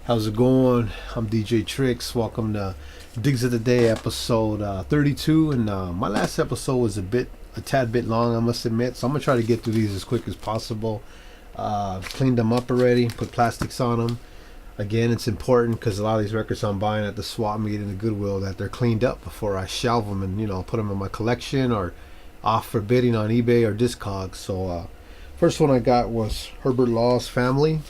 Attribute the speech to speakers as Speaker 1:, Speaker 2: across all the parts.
Speaker 1: How's it going? I'm DJ Tricks. Welcome to Digs of the Day, episode 32. And my last episode was a tad bit long, I must admit. So I'm gonna try to get through these as quick as possible. Cleaned them up already. Put plastics on them. Again, it's important because a lot of these records I'm buying at the swap meet and the Goodwill that they're cleaned up before I shelve them and put them in my collection or off for bidding on eBay or Discogs. So first one I got was Herbert Law's Family.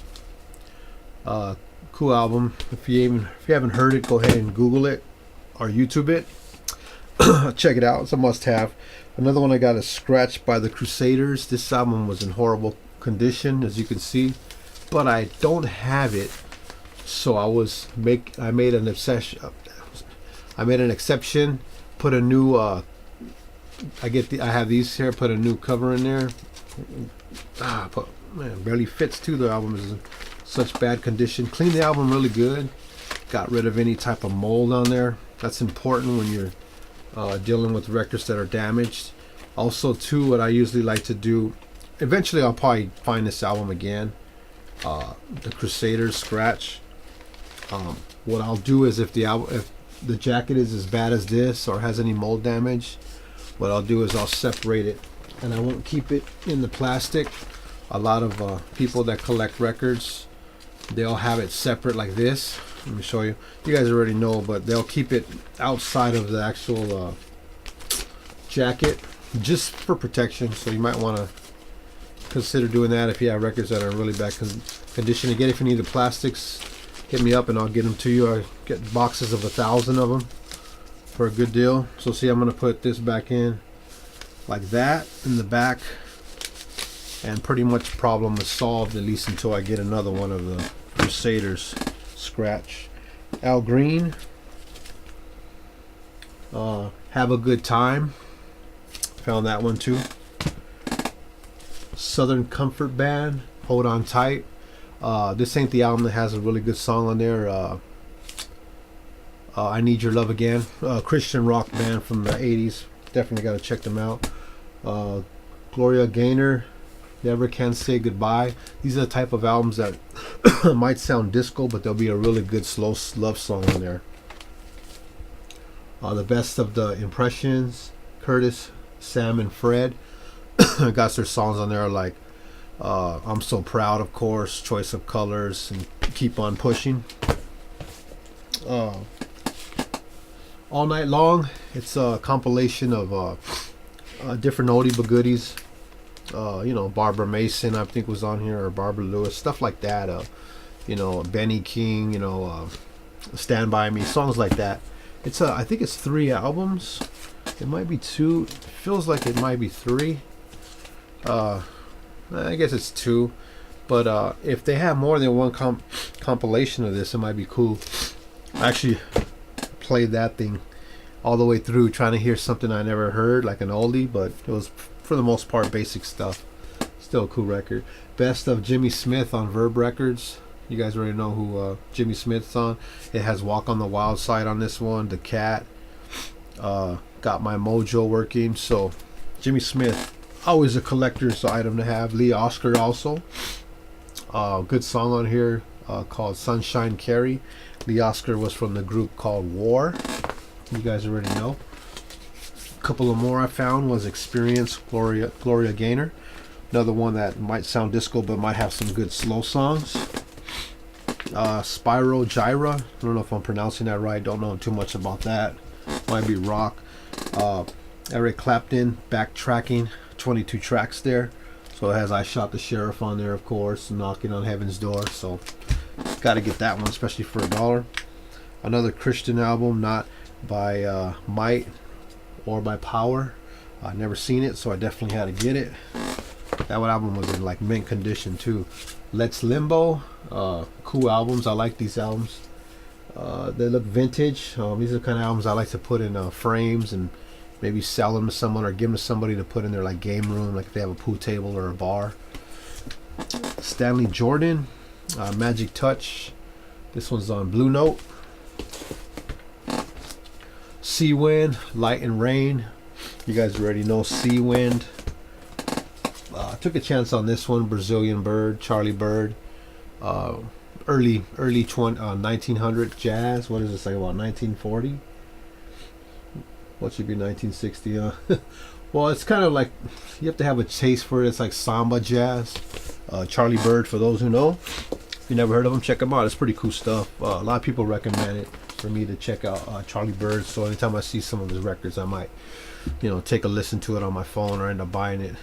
Speaker 1: Cool album. If you haven't heard it, go ahead and Google it or YouTube it. Check it out. It's a must-have. Another one I got is Scratched by the Crusaders. This album was in horrible condition, as you can see, but I don't have it, so I made an exception. Put a new. I have these here. Put a new cover in there. Barely fits too. The album is in such bad condition. Cleaned the album really good. Got rid of any type of mold on there. That's important when you're dealing with records that are damaged. Also, too, what I usually like to do. Eventually, I'll probably find this album again. The Crusaders Scratch. What I'll do is if the jacket is as bad as this or has any mold damage, what I'll do is I'll separate it and I won't keep it in the plastic. A lot of people that collect records, they'll have it separate like this. Let me show you. You guys already know, but they'll keep it outside of the actual jacket just for protection. So you might want to consider doing that if you have records that are in really bad condition. Again, if you need the plastics, hit me up and I'll get them to you. I get boxes of 1,000 of them for a good deal. So see, I'm going to put this back in like that in the back, and pretty much problem is solved, at least until I get another one of the Crusaders Scratch. Al Green, Have a Good Time. Found that one too. Southern Comfort Band, Hold On Tight. This ain't the album that has a really good song on there. I Need Your Love Again. Christian rock band from the 80s. Definitely got to check them out. Gloria Gaynor, Never Can Say Goodbye. These are the type of albums that might sound disco, but there'll be a really good slow love song on there. The Best of the Impressions, Curtis, Sam, and Fred. Got their songs on there like I'm So Proud, of course, Choice of Colors, and Keep On Pushing. All Night Long, it's a compilation of different oldie but goodies. Barbara Mason, I think, was on here, or Barbara Lewis, stuff like that. Benny King, Stand By Me, songs like that. I think it's 3 albums. It might be 2. It feels like it might be 3. I guess it's 2. But if they have more than one compilation of this, it might be cool. I actually played that thing all the way through, trying to hear something I never heard, like an oldie, but it was for the most part basic stuff. Still a cool record. Best of Jimmy Smith on Verb Records. You guys already know who Jimmy Smith's on. It has Walk on the Wild Side on this one, The Cat, Got My Mojo Working. So Jimmy Smith, always a collector's item to have. Lee Oscar also. Good song on here called Sunshine Carry. Lee Oscar was from the group called War. You guys already know. A couple of more I found was Experience, Gloria Gaynor. Another one that might sound disco but might have some good slow songs. Spyro Gyra. I don't know if I'm pronouncing that right. Don't know too much about that. Might be rock. Eric Clapton, Backtracking. 22 tracks there. So it has I Shot the Sheriff on there, of course. Knocking on Heaven's Door. So got to get that one, especially for $1. Another Christian album, not by Might or by Power. I've never seen it, so I definitely had to get it. That one album was in like mint condition too. Let's Limbo, cool albums. I like these albums. They look vintage. These are the kind of albums I like to put in frames and maybe sell them to someone or give them to somebody to put in their like game room, like if they have a pool table or a bar. Stanley Jordan, Magic Touch. This one's on Blue Note. Sea Wind, Light and Rain. You guys already know Sea Wind. Took a chance on this one. Brazilian Bird, Charlie Bird. early 1900 jazz. What does it say about 1940? What should be 1960? Well, it's kind of like you have to have a taste for it. It's like samba jazz. Charlie Bird, for those who know. If you never heard of him, check him out. It's pretty cool stuff. A lot of people recommend it for me to check out Charlie Bird. So anytime I see some of his records, I might, take a listen to it on my phone or end up buying it.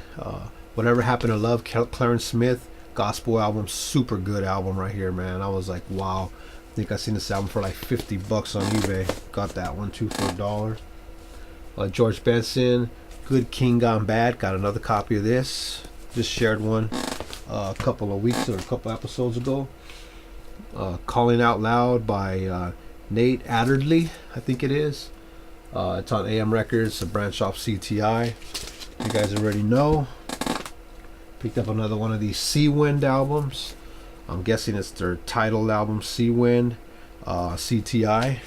Speaker 1: Whatever Happened to Love, Clarence Smith, gospel album, super good album right here, man. I was like, wow. I think I seen this album for like $50 on eBay. Got that one too for $1. George Benson, Good King Gone Bad. Got another copy of this. Just shared one a couple of weeks or a couple episodes ago. Calling Out Loud by Nate Adderley, I think it is. It's on AM Records, a branch off CTI. You guys already know. Picked up another one of these Seawind albums. I'm guessing it's their title album, Seawind, CTI.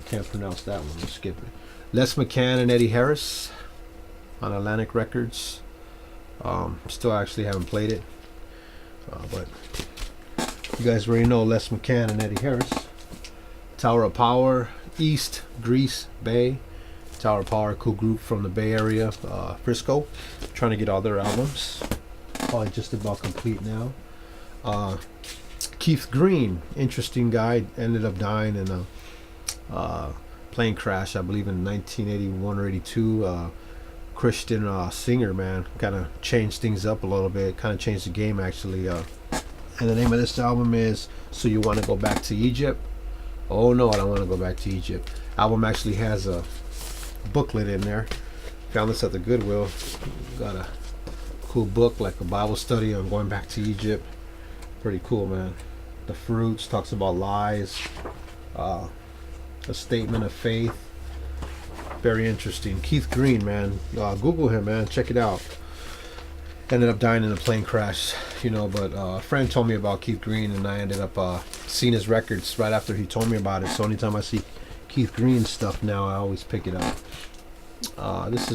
Speaker 1: Can't pronounce that one. Let's skip it. Les McCann and Eddie Harris on Atlantic Records. Still actually haven't played it, but you guys already know Les McCann and Eddie Harris. Tower of Power, East Grease Bay. Tower of Power, cool group from the Bay Area, Frisco. Trying to get all their albums. Probably just about complete now. Keith Green, interesting guy, ended up dying in a plane crash, I believe in 1981 or 82. Christian singer, man. Kind of changed things up a little bit. Kind of changed the game, actually. And the name of this album is So You Want to Go Back to Egypt? Oh no, I don't want to go back to Egypt. Album actually has a booklet in there. Found this at the Goodwill. Got a cool book, like a Bible study on going back to Egypt. Pretty cool, man. The Fruits talks about lies. A statement of faith. Very interesting. Keith Green, man. Google him, man. Check it out. Ended up dying in a plane crash, but a friend told me about Keith Green, and I ended up seeing his records right after he told me about it. So anytime I see Keith Green stuff now, I always pick it up. This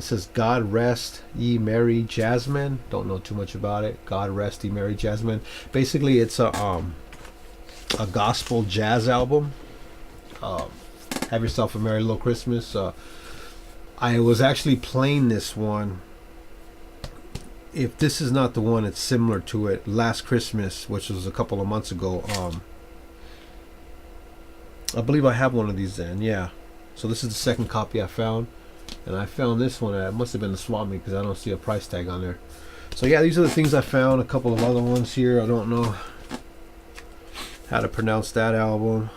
Speaker 1: says God Rest Ye Merry Jasmine. Don't know too much about it. God Rest Ye Merry Jasmine. Basically, it's a gospel jazz album. Have Yourself a Merry Little Christmas. I was actually playing this one. If this is not the one, it's similar to it. Last Christmas, which was a couple of months ago. I believe I have one of these then, yeah. So this is the second copy I found. And I found this one. It must have been the swap meet because I don't see a price tag on there. So yeah, these are the things I found. A couple of other ones here. I don't know how to pronounce that album.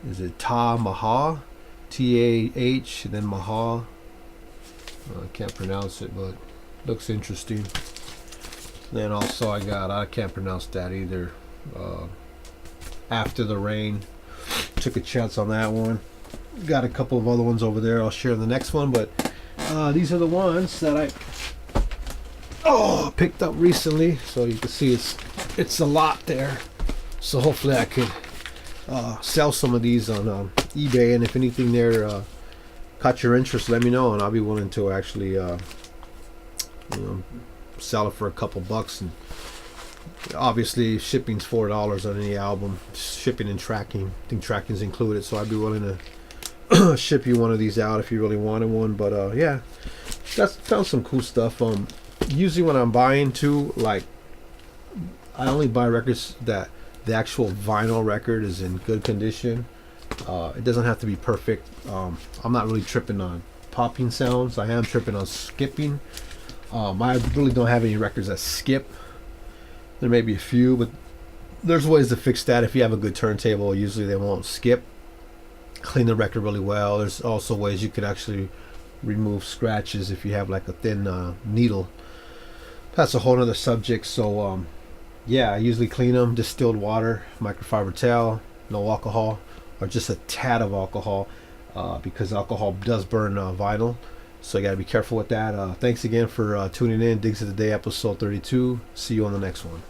Speaker 1: Is it Ta Maha? T-A-H, and then Maha. I can't pronounce it, but looks interesting. Then also I can't pronounce that either. After the Rain. Took a chance on that one. Got a couple of other ones over there I'll share in the next one, but these are the ones that I picked up recently. So you can see it's a lot there. So hopefully I could sell some of these on eBay, and if anything there caught your interest, let me know, and I'll be willing to actually sell it for a couple bucks. And obviously shipping's $4 on any album, shipping and tracking. I think tracking's included, so I'd be willing to ship you one of these out if you really wanted one. But yeah, found some cool stuff. Usually when I'm buying too, like, I only buy records that the actual vinyl record is in good condition. It doesn't have to be perfect. I'm not really tripping on popping sounds. I am tripping on skipping. I really don't have any records that skip. There may be a few, but there's ways to fix that. If you have a good turntable, usually they won't skip. Clean the record really well. There's also ways you could actually remove scratches if you have like a thin needle. That's a whole other subject. So yeah, I usually clean them, distilled water, microfiber towel, no alcohol, or just a tad of alcohol, because alcohol does burn vinyl. So you got to be careful with that. Thanks again for tuning in. Digs of the Day, episode 32. See you on the next one.